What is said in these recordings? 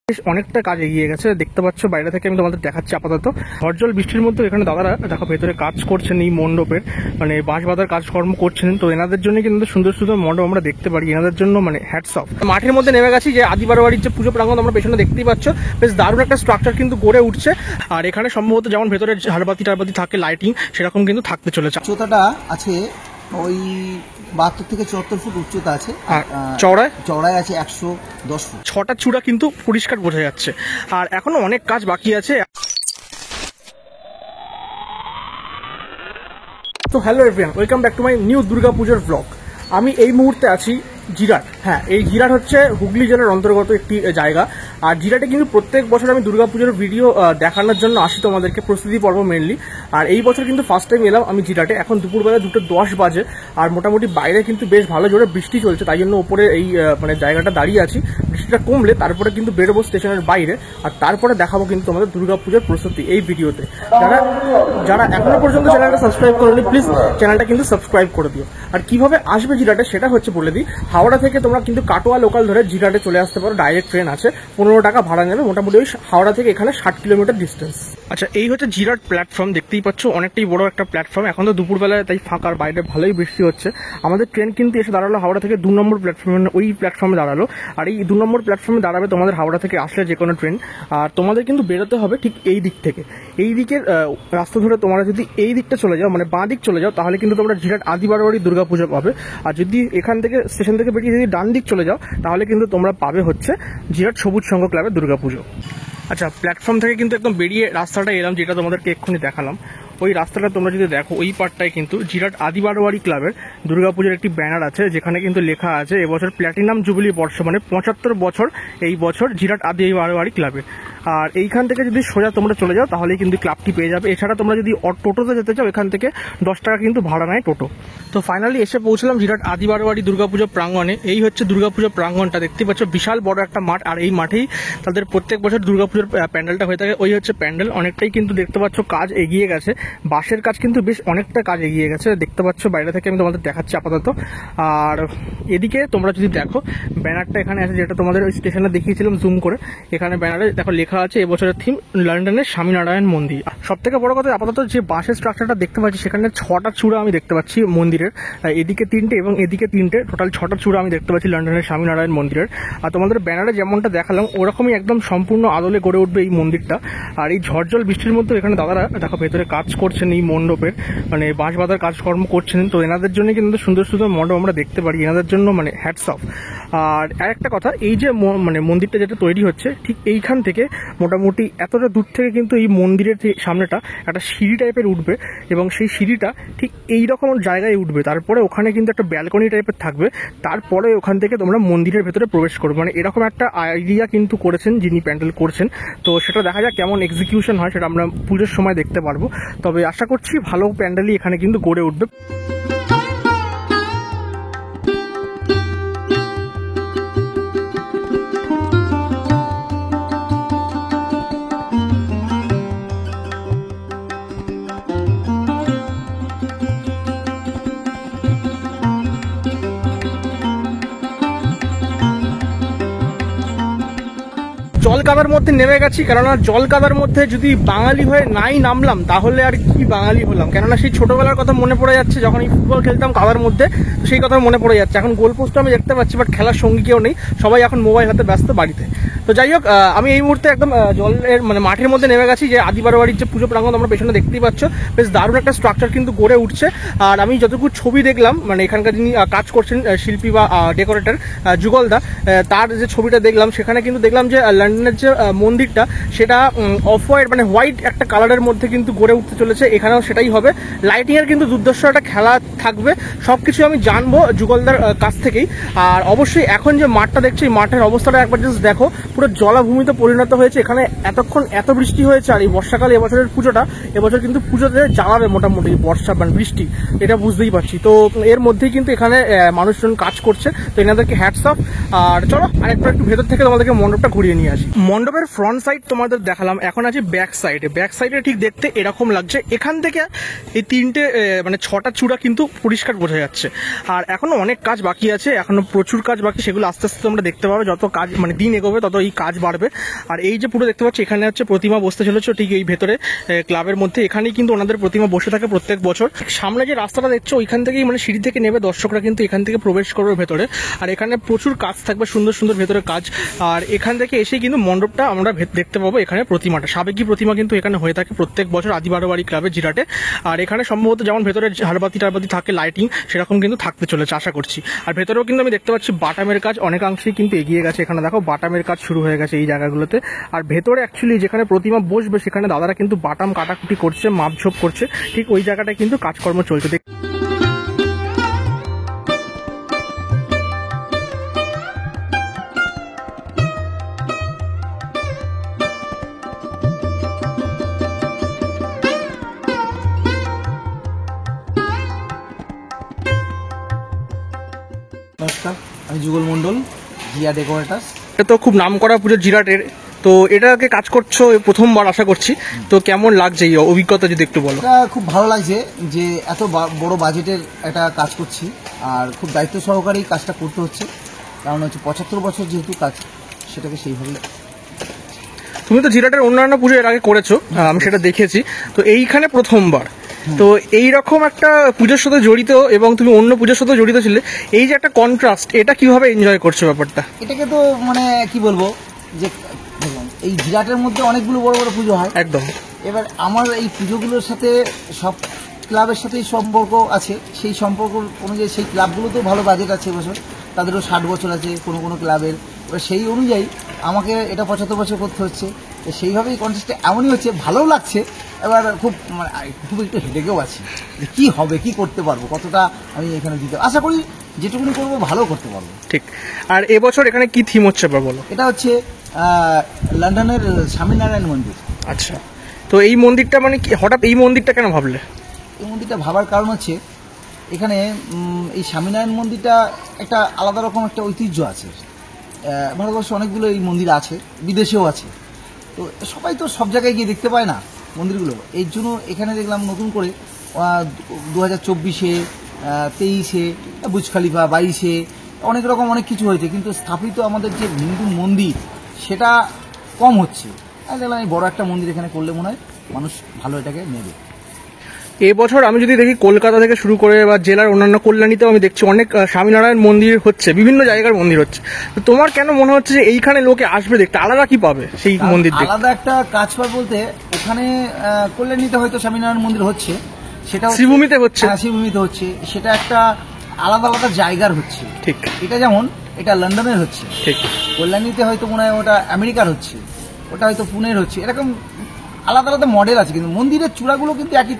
বেশ অনেকটা কাজ এগিয়ে গেছে, দেখতে পাচ্ছ বাইরে থেকে আমি তোমাদের দেখাচ্ছি। আপাতত ঝড়জল বৃষ্টির মধ্যে এখানে দাদারা দেখো ভেতরে কাজ করছেন, এই মণ্ডপের মানে বাঁশ বাঁধার কাজকর্ম করছেন। তো এনাদের জন্য কিন্তু সুন্দর সুন্দর মণ্ডপ আমরা দেখতে পারি, এনাদের জন্য মানে হ্যাটস অফ। মাঠের মধ্যে নেমে গেছি, যে আদিবারবাড়ির যে পুজো প্রাঙ্গণ আমরা পেছনে দেখতেই পাচ্ছ, বেশ দারুণ একটা স্ট্রাকচার কিন্তু গড়ে উঠছে। আর এখানে সম্ভবত যেমন ভেতরে ঝাড়বাতি টাড়বাতি থাকে, লাইটিং সেরকম কিন্তু থাকতে চলেছে। উচ্চতাটা আছে ওই 72 থেকে 74 ফুট উচ্চতা আছে, আর চওড়ায় আছে 110 ফুট। 6টা চূড়া কিন্তু পরিষ্কার বোঝা যাচ্ছে, আর এখনো অনেক কাজ বাকি আছে। তো hello everyone, welcome back to my new Durga পুজোর ব্লগ। আমি এই মুহূর্তে আছি জিরাট। হ্যাঁ, এই জিরাট হচ্ছে হুগলি জেলার অন্তর্গত একটি জায়গা। আর জিরাটে কিন্তু প্রত্যেক বছর আমি দুর্গাপুজোর ভিডিও দেখানোর জন্য আসি তোমাদেরকে, প্রস্তুতি পর্ব মেনলি। আর এই বছর কিন্তু ফার্স্ট টাইম এলাম আমি জিরাটে। এখন দুপুরবেলা 2:10 বাজে, আর মোটামুটি বাইরে কিন্তু বেশ ভালো জোরে বৃষ্টি চলছে, তাই জন্য ওপরে এই মানে জায়গাটা দাঁড়িয়ে আছি। বৃষ্টিটা কমলে তারপরে কিন্তু বেরোবো স্টেশনের বাইরে, আর তারপরে দেখাবো কিন্তু তোমাদের দুর্গাপুজোর প্রস্তুতি এই ভিডিওতে। যারা এখনো পর্যন্ত চ্যানেলটা সাবস্ক্রাইব করেনি, প্লিজ চ্যানেলটা কিন্তু সাবস্ক্রাইব করে দিও। আর কিভাবে আসবে জিরাটে সেটা হচ্ছে বলে দিই। হাওড়া থেকে তোমরা কিন্তু কাটোয়া লোকাল ধরে জিরাটে চলে আসতে পারো, ডাইরেক্ট ট্রেন আছে, 15 টাকা ভাড়া নেবে। মোটামুটি ওই হাওড়া থেকে এখানে 60 কিলোমিটার ডিস্টেন্স। আচ্ছা, এই হচ্ছে জিরাট প্ল্যাটফর্ম, দেখতেই পাচ্ছ অনেকটাই বড় একটা প্ল্যাটফর্ম। এখন তো দুপুরবেলায় তাই ফাঁকার, বাইরে ভালোই বৃষ্টি হচ্ছে। আমাদের ট্রেন কিন্তু এসে দাঁড়ালো হাওড়া থেকে 2 নম্বর প্ল্যাটফর্মে, ওই প্ল্যাটফর্মে দাঁড়ালো। আর এই 2 নম্বর প্ল্যাটফর্মে দাঁড়াবে তোমাদের হাওড়া থেকে আসলে যে কোনো ট্রেন। আর তোমাদের কিন্তু বেরোতে হবে ঠিক এই দিক থেকে। এই দিকের রাস্তা ধরে তোমরা যদি এই দিকটা চলে যাও, মানে বাঁ দিক চলে যাও, তাহলে কিন্তু তোমরা জিরাট আদিবারবাড়ি দুর্গাপুজো পাবে। আর যদি এখান থেকে স্টেশন থেকে বেরিয়ে যদি ডান দিক চলে যাও, তাহলে কিন্তু তোমরা পাবে হচ্ছে জিরাট সবুজ সংঘ ক্লাবের দুর্গাপুজো। আচ্ছা, প্ল্যাটফর্ম থেকে কিন্তু একদম বেরিয়ে রাস্তাটা এলাম, যেটা তোমাদেরকে এক্ষুনি দেখালাম। ওই রাস্তাটা তোমরা যদি দেখো, ওই পার্টটায় কিন্তু জিরাট আদিবারবাড়ি ক্লাবের দুর্গাপুজোর একটি ব্যানার আছে, যেখানে কিন্তু লেখা আছে এবছর প্ল্যাটিনাম জুবিলি বর্ষ, মানে 75 বছর এই বছর জিরাট আদিবারবাড়ি ক্লাবের। আর এইখান থেকে যদি সোজা তোমরা চলে যাও, তাহলে কিন্তু ক্লাবটি পেয়ে যাবে। এছাড়া তোমরা যদি টোটোতে যেতে চাও, এখান থেকে 10 টাকা কিন্তু ভাড়া নেয় টোটো। তো ফাইনালি এসে পৌঁছলাম জিরাট আদিবারবাড়ি দুর্গাপুজো প্রাঙ্গণে। এই হচ্ছে দুর্গাপুজো প্রাঙ্গণটা, দেখতে পাচ্ছ বিশাল বড় একটা মাঠ। আর এই মাঠেই তাদের প্রত্যেক বছর দুর্গাপুজোর প্যান্ডেলটা হয়ে থাকে। ওই হচ্ছে প্যান্ডেল, অনেকটাই কিন্তু দেখতে পাচ্ছ কাজ এগিয়ে গেছে। বাঁশের কাজ কিন্তু বেশ অনেকটা কাজ এগিয়ে গেছে, দেখতে পাচ্ছ বাইরে থেকে আমি তোমাদের দেখাচ্ছি আপাতত। আর এদিকে তোমরা যদি দেখো, ব্যানারটা এখানে আছে, যেটা তোমাদের ওই স্টেশনে দেখিয়েছিলাম জুম করে। এখানে ব্যানারে দেখো লেখা আছে এবছরের থিম লন্ডনের স্বামীনারায়ণ মন্দির। সব থেকে বড় কথা, আপাতত যে বাঁশের স্ট্রাকচারটা দেখতে পাচ্ছি, সেখানে 6টা চূড়া আমি দেখতে পাচ্ছি মন্দিরের। এদিকে 3টে এবং এদিকে 3টে, টোটাল 6টা চূড়া আমি দেখতে পাচ্ছি লন্ডনের স্বামীনারায়ণ মন্দিরের। আর তোমাদের ব্যানারে যেমনটা দেখালাম, ওরকমই একদম সম্পূর্ণ আদলে গড়ে উঠবে এই মন্দিরটা। আর এই ঝড়জল বৃষ্টির মধ্যে এখানে দাদারা দেখো ভেতরে কাজ করছেন, এই মণ্ডপের মানে বাঁশ বাঁধার কাজকর্ম করছেন। তো এনাদের জন্য কিন্তু সুন্দর সুন্দর মণ্ডপ আমরা দেখতে পারি, এনাদের জন্য মানে হ্যাটস অফ। আর আরেকটা কথা, এই যে মানে মন্দিরটা যেটা তৈরি হচ্ছে, ঠিক এইখান থেকে মোটামুটি এতটা দূর থেকে কিন্তু এই মন্দিরের সামনেটা একটা সিঁড়ি টাইপের উঠবে, এবং সেই সিঁড়িটা ঠিক এই রকম জায়গায় উঠবে। তারপরে ওখানে কিন্তু একটা ব্যালকনি টাইপের থাকবে, তারপরে ওখান থেকে তোমরা মন্দিরের ভেতরে প্রবেশ করবে। মানে এরকম একটা আইডিয়া কিন্তু করেছেন যিনি প্যান্ডেল করছেন। তো সেটা দেখা যাক কেমন এক্সিকিউশন হয়, সেটা আমরা পুজোর সময় দেখতে পারবো। তবে আশা করছি ভালো প্যান্ডেলই এখানে কিন্তু গড়ে উঠবে। জল কাদার মধ্যে নেমে গেছি, কেননা জল কাদার মধ্যে যদি বাঙালি হয়ে নাই নামলাম, তাহলে আর কি বাঙালি হলাম। কেননা সেই ছোটবেলার কথা মনে পড়ে যাচ্ছে, যখন এই ফুটবল খেলতাম কাদার মধ্যে, সেই কথা মনে পড়ে যাচ্ছে। এখন গোলপোস্ট আমি দেখতে পাচ্ছি, বাট খেলার সঙ্গী কেউ নেই, সবাই এখন মোবাইল হাতে ব্যস্ত বাড়িতে। তো যাই হোক, আমি এই মুহূর্তে একদম জলের মানে মাঠের মধ্যে নেমে গেছি, যে আদিবারবাড়ির যে পুজো প্রাঙ্গণ আমরা পেছনে দেখতেই পাচ্ছ, বেশ দারুণ একটা স্ট্রাকচার কিন্তু গড়ে উঠছে। আর আমি যতটুকু ছবি দেখলাম, মানে এখানকার যিনি কাজ করছেন শিল্পী বা ডেকোরেটর যুগলদা, তার যে ছবিটা দেখলাম, সেখানে কিন্তু দেখলাম যে লন্ডনের যে মন্দিরটা, সেটা অফ হোয়াইট মানে হোয়াইট একটা কালারের মধ্যে কিন্তু গড়ে উঠতে চলেছে। এখানেও সেটাই হবে। লাইটিং এর কিন্তু দুর্দর্শ একটা খেলা থাকবে। সবকিছু আমি জানবো যুগলদার কাছ থেকেই। আর অবশ্যই এখন যে মাঠটা দেখছি, এই মাঠের অবস্থাটা একবার জাস্ট দেখো, পুরো জলাভূমিতে পরিণত হয়েছে। এখানে এতক্ষণ এত বৃষ্টি হয়েছে, আর এই বর্ষাকালে এবছরের পুজোটা, এবছর কিন্তু পুজোতে জ্বালাবে মোটামুটি বর্ষা মানে বৃষ্টি, এটা বুঝতেই পারছি। তো এর মধ্যেই কিন্তু এখানে মানুষজন কাজ করছে, তো এনাদেরকে হ্যাটস অফ। আর চলো আরেকটু ভেতর থেকে তোমাদেরকে মণ্ডপটা ঘুরিয়ে নিয়ে আসি। মণ্ডপের ফ্রন্ট সাইড তোমাদের দেখালাম, এখন আছে ব্যাক সাইডে। ব্যাক সাইডে ঠিক দেখতে এরকম লাগছে। এখান থেকে এই 3টে মানে 6টা চূড়া কিন্তু পরিষ্কার বোঝা যাচ্ছে। আর এখনো অনেক কাজ বাকি আছে, এখনো প্রচুর কাজ বাকি, সেগুলো আস্তে আস্তে তোমরা দেখতে পাবে। যত কাজ মানে দিন এগোবে, তত এই যতই কাজ বাড়বে। আর এই যে পুরো দেখতে পাচ্ছি এখানে হচ্ছে প্রতিমা বসতে চলেছে ঠিক এই ভেতরে ক্লাবের মধ্যে, এখানেই কিন্তু ওনাদের প্রতিমা বসে থাকে প্রত্যেক বছর। সামনে যে রাস্তাটা দেখছো ওইখান থেকেই মানে সিঁড়ি থেকে নেবে দর্শকরা কিন্তু এখান থেকে প্রবেশ করবে ভেতরে। আর এখানে প্রচুর কাজ থাকবে, সুন্দর সুন্দর ভেতরে কাজ। আর এখান থেকে এসেই কিন্তু মণ্ডপটা আমরা দেখতে পাবো, এখানে প্রতিমাটা সাবেকি প্রতিমা কিন্তু এখানে হয়ে থাকে প্রত্যেক বছর আদি বারোয়ারি ক্লাবে জিরাটে। আর এখানে সম্ভবত যেমন ভেতরে ঝাড়বাতি টারবাতি থাকে লাইটিং সেরকম কিন্তু থাকতে চলেছে আশা করছি। আর ভেতরেও কিন্তু আমি দেখতে পাচ্ছি বাটামের কাজ অনেকাংশেই কিন্তু এগিয়ে গেছে, এখানে দেখো বাটামের কাজ শুরু হয়ে গেছে এই জায়গাগুলোতে। আর ভেতরে অ্যাকচুয়ালি যেখানে প্রতিমা বসবে সেখানে দাদারা কিন্তু বাটাম কাটাকুটি করছে, মাপঝোপ করছে, ঠিক ওই জায়গাটায় কিন্তু কাজকর্ম চলছে। নমস্কার, আমি যুগল মণ্ডল, জিয়া ডেকোরেটার্স। এটা তো খুব নাম করা পুজো জিরাটের, তো এটাকে কাজ করছো প্রথমবার আশা করছি, তো কেমন লাগছে এই অভিজ্ঞতা যদি একটু বলো। এটা খুব ভালো লাগছে যে এত বড় বাজেটের একটা কাজ করছি, আর খুব দায়িত্ব সহকারেই কাজটা করতে হচ্ছে, কারণ হচ্ছে 75 বছর যেহেতু কাজ, সেটাকে সেইভাবে। তুমি তো জিরাটের অন্যান্য পুজো এর আগে করেছো, আমি সেটা দেখেছি, তো এইখানে প্রথমবার। তো এইরকম একটা পুজোর সাথে জড়িত এবং তুমি অন্য পুজোর সাথে জড়িত ছিলে, এই যে একটা কন্ট্রাস্ট, এটা কিভাবে এনজয় করছো ব্যাপারটা? এটাকে তো মানে কি বলবো যে দেখুন, এই জিরাটের মধ্যে অনেকগুলো বড় বড় পুজো হয় একদম। এবার আমার এই পুজোগুলোর সাথে সব ক্লাবের সাথেই সম্পর্ক আছে, সেই সম্পর্ক অনুযায়ী সেই ক্লাবগুলোতেও ভালো বাজেট আছে এবছর, তাদেরও 60 বছর আছে কোনো কোনো ক্লাবের। এবার সেই অনুযায়ী আমাকে এটা 75 বছর করতে হচ্ছে, সেইভাবেই কন্টেস্টটা এমনই হচ্ছে, ভালোও লাগছে। এবার খুব একটু হেডেকেও আছি যে কী হবে, কি করতে পারবো, কতটা আমি এখানে দিতে আশা করি যেটুকুনি করবো ভালো করতে পারবো। ঠিক। আর এবছর এখানে কি থিম হচ্ছে বলো? এটা হচ্ছে লন্ডনের স্বামীনারায়ণ মন্দির। আচ্ছা, তো এই মন্দিরটা মানে কি, হঠাৎ এই মন্দিরটা কেন ভাবলে? এই মন্দিরটা ভাবার কারণ হচ্ছে এখানে এই স্বামীনারায়ণ মন্দিরটা একটা আলাদা রকম একটা ঐতিহ্য আছে। ভারতবর্ষে অনেকগুলো এই মন্দির আছে, বিদেশেও আছে, তো সবাই তো সব জায়গায় গিয়ে দেখতে পায় না মন্দিরগুলো। এই জন্য এখানে দেখলাম নতুন করে 2024-এ 23-এ বুর্জ খলিফা, 22-এ অনেক রকম অনেক কিছু হয়েছে, কিন্তু স্থাপিত আমাদের যে হিন্দু মন্দির সেটা কম হচ্ছে। দেখলাম এই বড় একটা মন্দির এখানে করলে মনে হয় মানুষ ভালো এটাকে নেবে। এবছর আমি যদি দেখি কলকাতা থেকে শুরু করে বা জেলার অন্যান্য কল্যাণীতেও আমি দেখছি অনেক স্বামীনারায়ণ মন্দির হচ্ছে, বিভিন্ন জায়গার মন্দির হচ্ছে। তো তোমার কেন মনে হচ্ছে যে এইখানে লোকে আসবে দেখতে, আলাদা কি পাবে সেই মন্দির দেখতে? আলাদা একটা কাজ পাবে বলতে, ওখানে কল্যাণীতে হয়তো স্বামীনারায়ণ মন্দির হচ্ছে, সেটা শ্রীভূমিতে হচ্ছে, শ্রীভূমিতে হচ্ছে, সেটা একটা আলাদা আলাদা জায়গার হচ্ছে। ঠিক। এটা যেমন এটা লন্ডনের হচ্ছে, ঠিক। কল্যাণীতে হয়তো মনে হয় ওটা আমেরিকার হচ্ছে, ওটা হয়তো পুনের হচ্ছে, এরকম আলাদা আলাদা মডেল আছে। কিন্তু মন্দিরের চূড়াগুলো কিন্তু একই,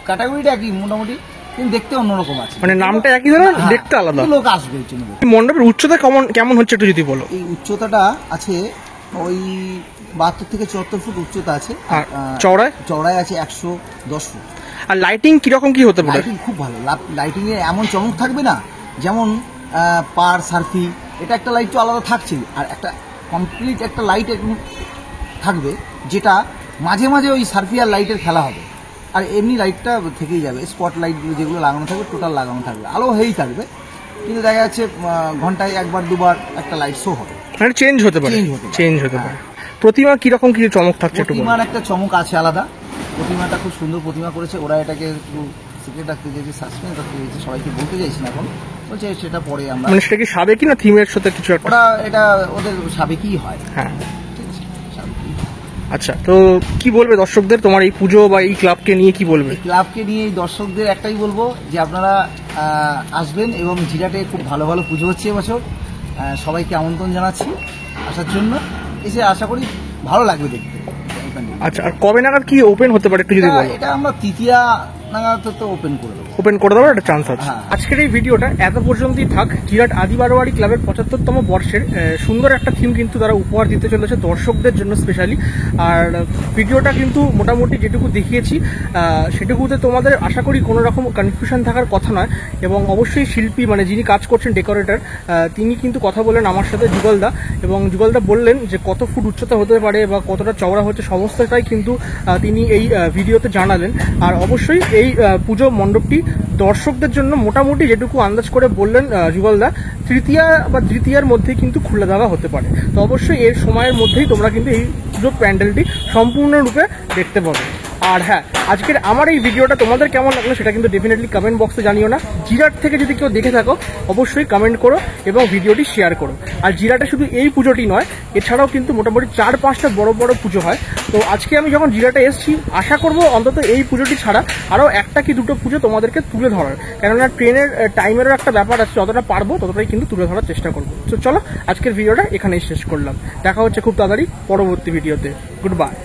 ক্যাটাগরিটা একই মোটামুটি, কিন্তু দেখতে অন্যরকম আছে, মানে নামটা একই ধরনের, দেখতে আলাদা। লোক আসবে এই জন্য। মণ্ডপের উচ্চতা কেমন হচ্ছে একটু যদি বলো? এই উচ্চতাটা আছে ওই 72 থেকে 74 ফুট উচ্চতা আছে, আর চওড়ায় আছে 110 ফুট। আর লাইটিং কিরকম কি হতে পারে? লাইটিং খুব ভালো, লাইটিং এ এমন চমক থাকবে না, যেমন পার সার্ফি, এটা একটা লাইট তো আলাদা থাকছে, আর একটা কমপ্লিট একটা লাইট থাকবে যেটা মাঝে মাঝে ওই সার্ফি আর লাইটের খেলা হবে। আর এমনি লাইটটা থেকেই যাবে, স্পট লাইটগুলো যেগুলো লাগানো থাকবে টোটাল লাগানো থাকবে, আলো হয়েই থাকবে, কিন্তু দেখা যাচ্ছে ঘন্টায় একবার দুবার একটা লাইট শো হবে, মানে চেঞ্জ হতে পারে। প্রতিমা কিরকম কি চমক থাকছে? প্রতিমার একটা চমক আছে আলাদা, প্রতিমাটা খুব সুন্দর প্রতিমা করেছে ওরা, এটাকে একটু সিক্রেট রাখতে চেয়েছে, সাসপেন্স রাখতে চেয়েছে, সবাইকে বলতে চাইছি না এখন, বলছে সেটা পরে আমরা। মানে সেটা কি সাবেকি না থিমের সাথে কিছু একটা? ওরা এটা ওদের সাবেকি হয়। হ্যাঁ, আচ্ছা। তো কি বলবে দর্শকদের, তোমার এই পুজো বা এই ক্লাবকে নিয়ে কি বলবে? ক্লাবকে নিয়ে এই দর্শকদের একটাই বলবো যে আপনারা আসবেন, এবং জিরাটে খুব ভালো ভালো পুজো হচ্ছে এবছর, সবাইকে আমন্ত্রণ জানাচ্ছি আসার জন্য, এসে আশা করি ভালো লাগবে দেখতে। আচ্ছা, আর কবে নাগাদ কি ওপেন হতে পারে একটু যদি বলো? এটা আমরা তৃতীয়া নাগাদ তো ওপেন করে দেবো, একটা চান্স আছে। আজকের এই ভিডিওটা এত পর্যন্তই থাক। জিরাট আদি বারোয়ারি ক্লাবের 75তম বর্ষের সুন্দর একটা থিম কিন্তু তারা উপহার দিতে চলেছে দর্শকদের জন্য স্পেশালি। আর ভিডিওটা কিন্তু মোটামুটি যেটুকু দেখিয়েছি সেটুকুতে তোমাদের আশা করি কোনো রকম কনফিউশন থাকার কথা নয়। এবং অবশ্যই শিল্পী মানে যিনি কাজ করছেন ডেকোরেটর, তিনি কিন্তু কথা বললেন আমার সাথে যুগলদা, এবং যুগলদা বললেন যে কত ফুট উচ্চতা হতে পারে বা কতটা চওড়া হচ্ছে সমস্তটাই কিন্তু তিনি এই ভিডিওতে জানালেন। আর অবশ্যই এই পুজো মণ্ডপটি দর্শকদের জন্য মোটামুটি যেটুকু আন্দাজ করে বললেন যুগলদা, তৃতীয়া বা দ্বিতীয়ার মধ্যে কিন্তু খুলে দেওয়া হতে পারে। তো অবশ্যই এর সময়ের মধ্যেই তোমরা কিন্তু এই পুজো প্যান্ডেলটি সম্পূর্ণরূপে দেখতে পাবে। আর হ্যাঁ, আজকের আমার এই ভিডিওটা তোমাদের কেমন লাগলো সেটা কিন্তু ডেফিনেটলি কমেন্ট বক্সে জানিও না। জিরাট থেকে যদি কেউ দেখে থাকো অবশ্যই কমেন্ট করো এবং ভিডিওটি শেয়ার করো। আর জিরাটে শুধু এই পুজোটি নয়, এছাড়াও কিন্তু মোটামুটি 4-5টা বড় বড় পুজো হয়। তো আজকে আমি যখন জিরাটে এসেছি, আশা করবো অন্তত এই পুজোটি ছাড়া আরও 1টা কি 2টো পুজো তোমাদেরকে তুলে ধরার, কেননা ট্রেনের টাইমেরও একটা ব্যাপার আছে, যতটা পারবো ততটাই কিন্তু তুলে ধরার চেষ্টা করবো। তো চলো আজকের ভিডিওটা এখানেই শেষ করলাম, দেখা হচ্ছে খুব তাড়াতাড়ি পরবর্তী ভিডিওতে। Good bye.